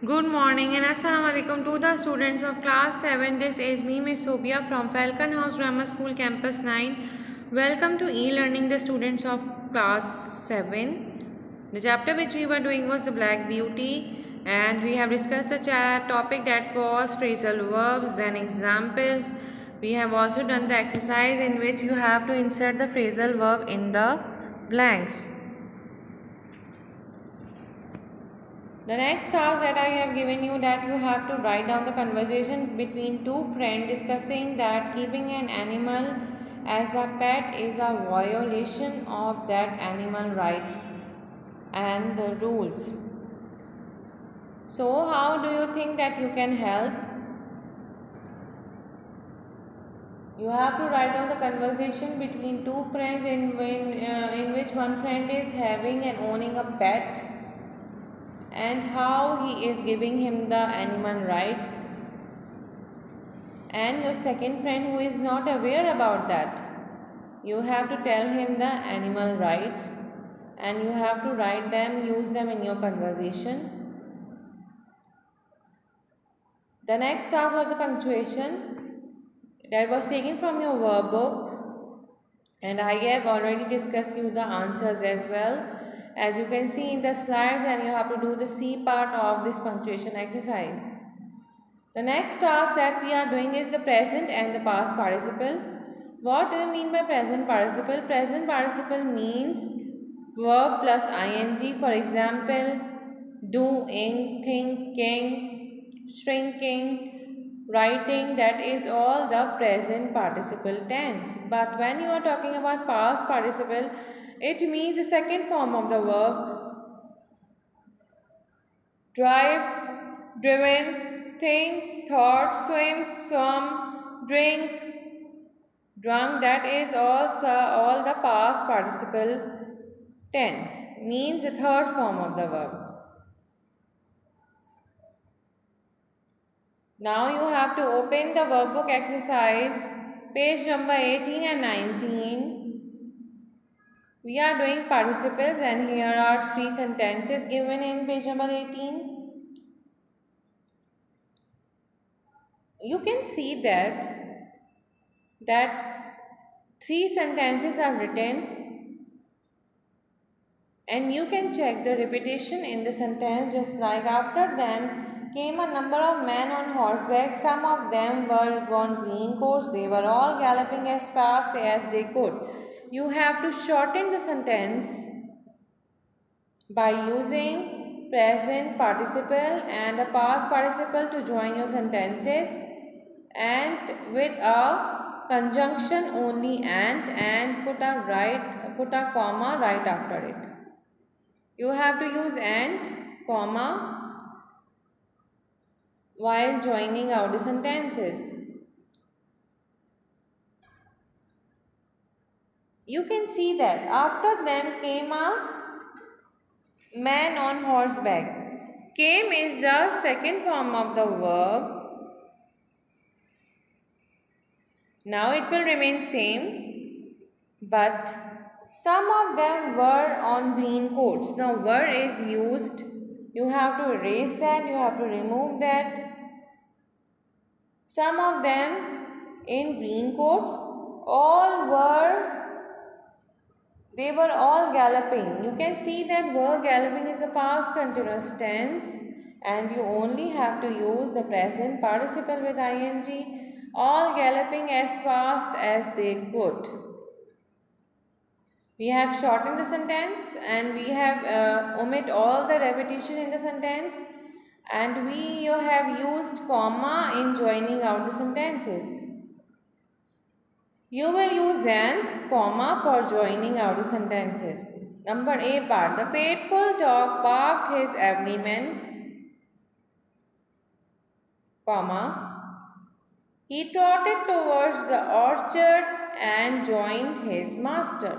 Good morning and Assalamu alaikum to the students of class 7. This is me, Miss Sophia from Falcon House Grammar School Campus 9. Welcome to e-learning, the students of class 7. The chapter which we were doing was the Black Beauty, and we have discussed the topic that was phrasal verbs and examples. We have also done the exercise in which you have to insert the phrasal verb in the blanks. The next task that I have given you, that you have to write down the conversation between two friends discussing that keeping an animal as a pet is a violation of that animal rights and the rules. So how do you think that you can help? You have to write down the conversation between two friends in which one friend is having and owning a pet, and how he is giving him the animal rights, and your second friend who is not aware about that, you have to tell him the animal rights and you have to write them, use them in your conversation. The next task was the punctuation that was taken from your workbook, and I have already discussed you the answers as well, as you can see in the slides, and you have to do the C part of this punctuation exercise. The next task that we are doing is the present and the past participle. What do you mean by present participle? Present participle means verb plus ing. For example, doing, thinking, shrinking, writing, that is all the present participle tense. But when you are talking about past participle, it means the second form of the verb. Drive, driven, think, thought, swim, swum, drink, drunk, that is also all the past participle tense, means the third form of the verb. Now you have to open the workbook exercise, page number 18 and 19. We are doing participles, and here are 3 sentences given in page number 18. You can see that 3 sentences are written, and you can check the repetition in the sentence, just like after them came a number of men on horseback. Some of them were on green coats. They were all galloping as fast as they could. You have to shorten the sentence by using present participle and a past participle to join your sentences, and with a conjunction only and put a comma right after it. You have to use and, comma while joining out the sentences. You can see that after them came a man on horseback. Came is the second form of the verb. Now it will remain same, but some of them were on green coats. Now were is used. You have to erase that, you have to remove that. Some of them in green coats, they were all galloping. You can see that were galloping is the past continuous tense, and you only have to use the present participle with ing. All galloping as fast as they could. We have shortened the sentence, and we have omit all the repetition in the sentence, and we have used comma in joining out the sentences. You will use and, comma for joining out the sentences. Number A part. The faithful dog barked his agreement, comma. He trotted towards the orchard and joined his master.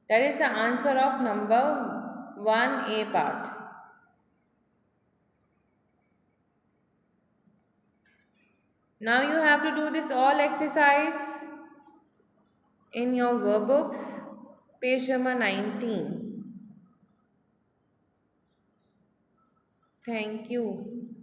That is the answer of number 1A part. Now you have to do this all exercise in your workbooks, page number 19. Thank you.